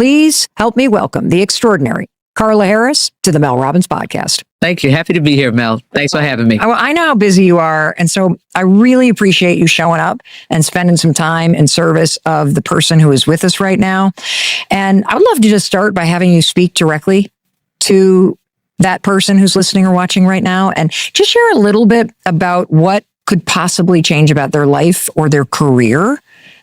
Please help me welcome the extraordinary Carla Harris to the Mel Robbins podcast. Thank you. Happy to be here, Mel. Thanks for having me. I know how busy you are. And so I really appreciate you showing up and spending some time in service of the person who is with us right now. And I would love to just start by having you speak directly to that person who's listening or watching right now and just share a little bit about what could possibly change about their life or their career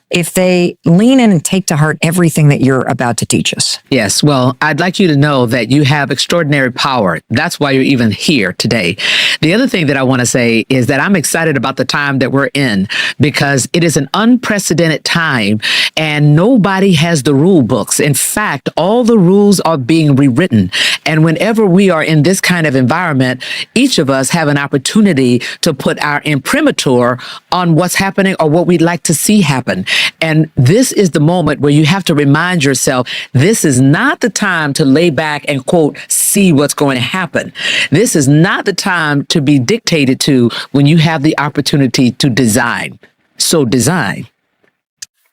if they lean in and take to heart everything that you're about to teach us. Yes. Well, I'd like you to know that you have extraordinary power. That's why you're even here today. The other thing that I want to say is that I'm excited about the time that we're in because it is an unprecedented time and nobody has the rule books. In fact, all the rules are being rewritten. And whenever we are in this kind of environment, each of us have an opportunity to put our imprimatur on what's happening or what we'd like to see happen. And this is the moment where you have to remind yourself, this is not the time to lay back and, quote, see what's going to happen. This is not the time to be dictated to when you have the opportunity to design. So design.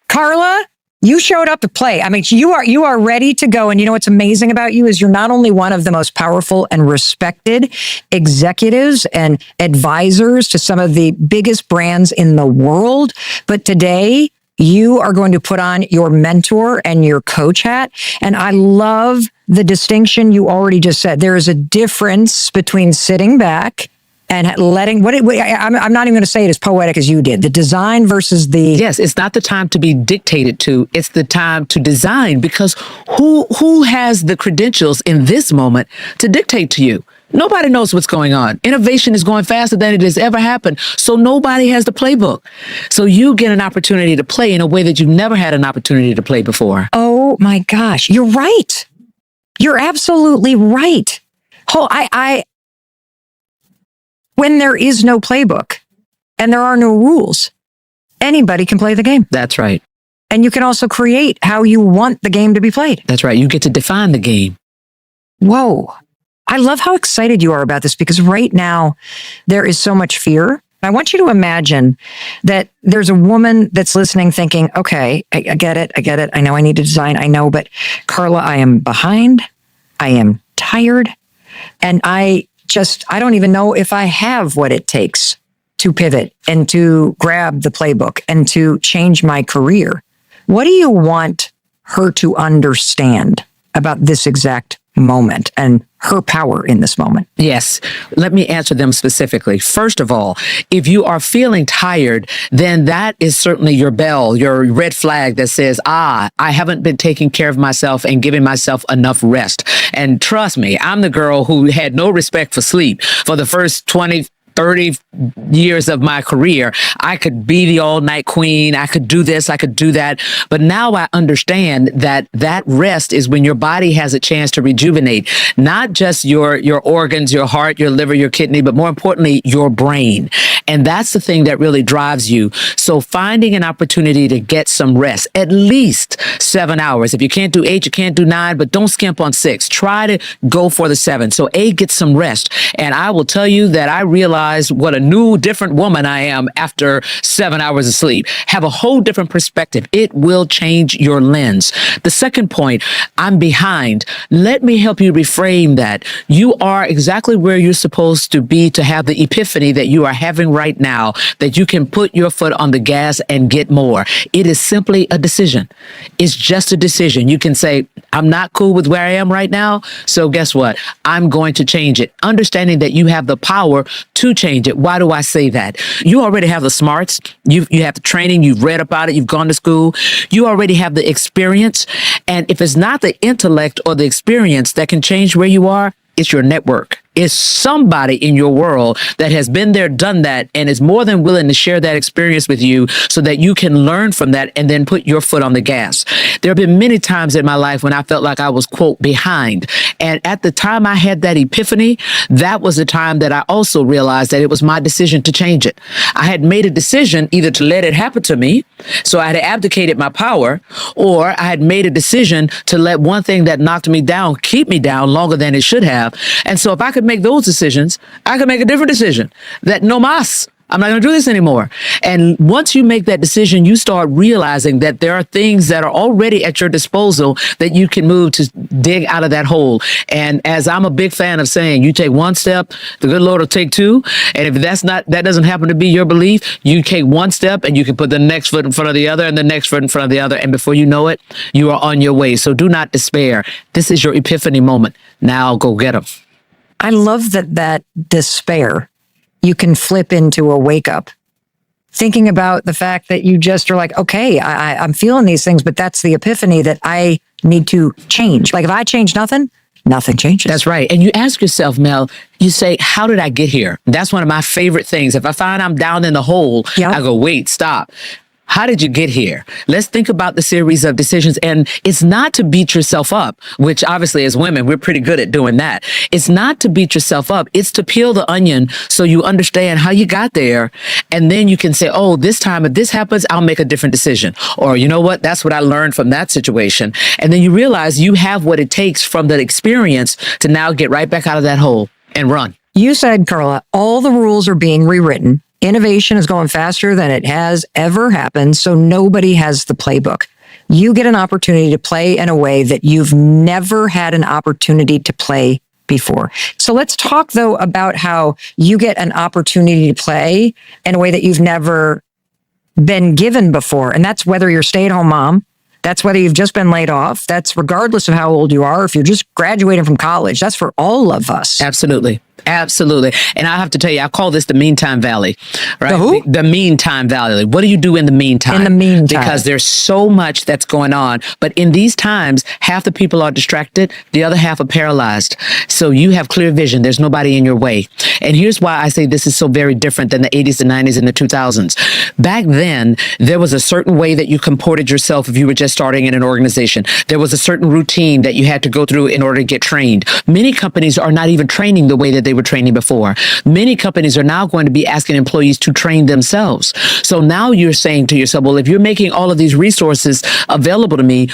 Carla, you showed up to play. I mean, you are ready to go. And you know what's amazing about you is you're not only one of the most powerful and respected executives and advisors to some of the biggest brands in the world, but today you are going to put on your mentor and your coach hat. And I love the distinction you already just said. There is a difference between sitting back and letting I'm not even going to say it as poetic as you did. The design versus the... Yes, it's not the time to be dictated to. It's the time to design because who has the credentials in this moment to dictate to you? Nobody knows what's going on. Innovation is going faster than it has ever happened. So nobody has the playbook. So you get an opportunity to play in a way that you've never had an opportunity to play before. Oh my gosh. You're right. You're absolutely right. When there is no playbook and there are no rules, anybody can play the game. That's right. And you can also create how you want the game to be played. That's right. You get to define the game. Whoa. I love how excited you are about this because right now there is so much fear. I want you to imagine that there's a woman that's listening thinking, okay, I get it. I know I need to design. I know, but Carla, I am behind. I am tired. And I don't even know if I have what it takes to pivot and to grab the playbook and to change my career. What do you want her to understand about this exact moment and her power in this moment? Yes. Let me answer them specifically. First of all, if you are feeling tired, then that is certainly your bell, your red flag that says, I haven't been taking care of myself and giving myself enough rest. And trust me, I'm the girl who had no respect for sleep for the first 30 years of my career. I could be the all-night queen. I could do this. I could do that. But now I understand that rest is when your body has a chance to rejuvenate, not just your organs, your heart, your liver, your kidney, but more importantly, your brain. And that's the thing that really drives you. So finding an opportunity to get some rest, at least 7 hours. If you can't do 8, you can't do 9, but don't skimp on 6. Try to go for the 7. So get some rest. And I will tell you that I realize what a new, different woman I am after 7 hours of sleep. Have a whole different perspective. It will change your lens. The second point, I'm behind. Let me help you reframe that. You are exactly where you're supposed to be to have the epiphany that you are having right now, that you can put your foot on the gas and get more. It is simply a decision. It's just a decision. You can say, I'm not cool with where I am right now. So guess what? I'm going to change it. Understanding that you have the power to change it. Why do I say that? You already have the smarts. You have the training. You've read about it. You've gone to school. You already have the experience. And if it's not the intellect or the experience that can change where you are, it's your network. It's somebody in your world that has been there, done that, and is more than willing to share that experience with you so that you can learn from that and then put your foot on the gas. There have been many times in my life when I felt like I was, quote, behind. And at the time I had that epiphany, that was the time that I also realized that it was my decision to change it. I had made a decision either to let it happen to me, so I had abdicated my power, or I had made a decision to let one thing that knocked me down keep me down longer than it should have. And so if I could make those decisions, I could make a different decision that no mas. I'm not going to do this anymore. And once you make that decision, you start realizing that there are things that are already at your disposal that you can move to dig out of that hole. And as I'm a big fan of saying, you take one step, the good Lord will take two. And if that doesn't happen to be your belief, you take one step and you can put the next foot in front of the other and the next foot in front of the other. And before you know it, you are on your way. So do not despair. This is your epiphany moment. Now go get them. I love that despair you can flip into a wake up. Thinking about the fact that you just are like, okay, I'm feeling these things, but that's the epiphany that I need to change. Like if I change nothing changes. That's right. And you ask yourself, Mel, you say, how did I get here? That's one of my favorite things. If I find I'm down in the hole, I go, wait, stop. How did you get here? Let's think about the series of decisions. And it's not to beat yourself up, which obviously as women, we're pretty good at doing that. It's not to beat yourself up. It's to peel the onion so you understand how you got there. And then you can say, oh, this time, if this happens, I'll make a different decision. Or you know what? That's what I learned from that situation. And then you realize you have what it takes from that experience to now get right back out of that hole and run. You said, Carla, all the rules are being rewritten. Innovation is going faster than it has ever happened, so nobody has the playbook. You get an opportunity to play in a way that you've never had an opportunity to play before. So let's talk, though, about how you get an opportunity to play in a way that you've never been given before. And that's whether you're a stay-at-home mom, that's whether you've just been laid off, that's regardless of how old you are, if you're just graduating from college, that's for all of us. Absolutely. Absolutely. And I have to tell you, I call this the meantime valley, right? The who? The meantime valley. What do you do in the meantime? In the meantime. Because there's so much that's going on. But in these times, half the people are distracted. The other half are paralyzed. So you have clear vision. There's nobody in your way. And here's why I say this is so very different than the 80s, the 90s, and the 2000s. Back then, there was a certain way that you comported yourself if you were just starting in an organization. There was a certain routine that you had to go through in order to get trained. Many companies are not even training the way that they were training before. Many companies are now going to be asking employees to train themselves. So now you're saying to yourself, well, if you're making all of these resources available to me,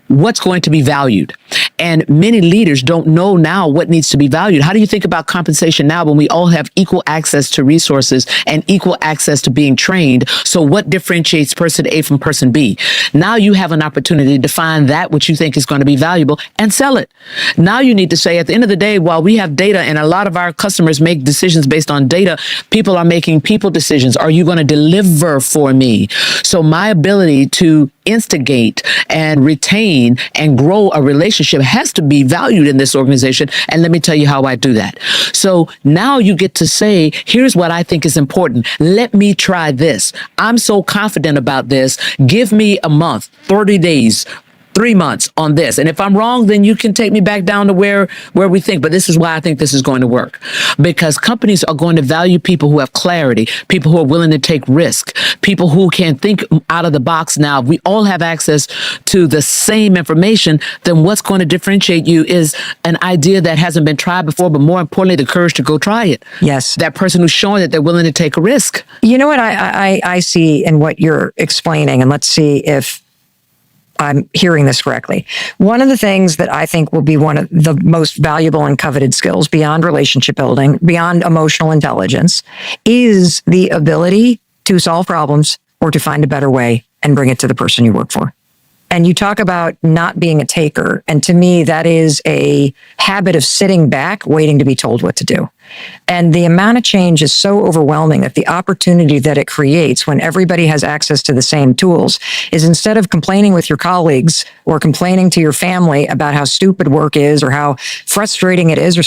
what's going to be valued? And many leaders don't know now what needs to be valued. How do you think about compensation now when we all have equal access to resources and equal access to being trained? So what differentiates person A from person B? Now you have an opportunity to find that which you think is going to be valuable and sell it. Now you need to say, at the end of the day, while we have data and a lot of our customers make decisions based on data, people are making people decisions. Are you going to deliver for me? So my ability to instigate and retain and grow a relationship has to be valued in this organization. And let me tell you how I do that. So now you get to say, here's what I think is important. Let me try this. I'm so confident about this. Give me a month, 30 days, 3 months on this. And if I'm wrong, then you can take me back down to where we think. But this is why I think this is going to work. Because companies are going to value people who have clarity, people who are willing to take risk, people who can think out of the box. Now, if we all have access to the same information, then what's going to differentiate you is an idea that hasn't been tried before, but more importantly, the courage to go try it. Yes. That person who's showing that they're willing to take a risk. You know what I see in what you're explaining, and let's see if I'm hearing this correctly. One of the things that I think will be one of the most valuable and coveted skills beyond relationship building, beyond emotional intelligence, is the ability to solve problems or to find a better way and bring it to the person you work for. And you talk about not being a taker. And to me, that is a habit of sitting back, waiting to be told what to do. And the amount of change is so overwhelming that the opportunity that it creates when everybody has access to the same tools is, instead of complaining with your colleagues or complaining to your family about how stupid work is or how frustrating it is or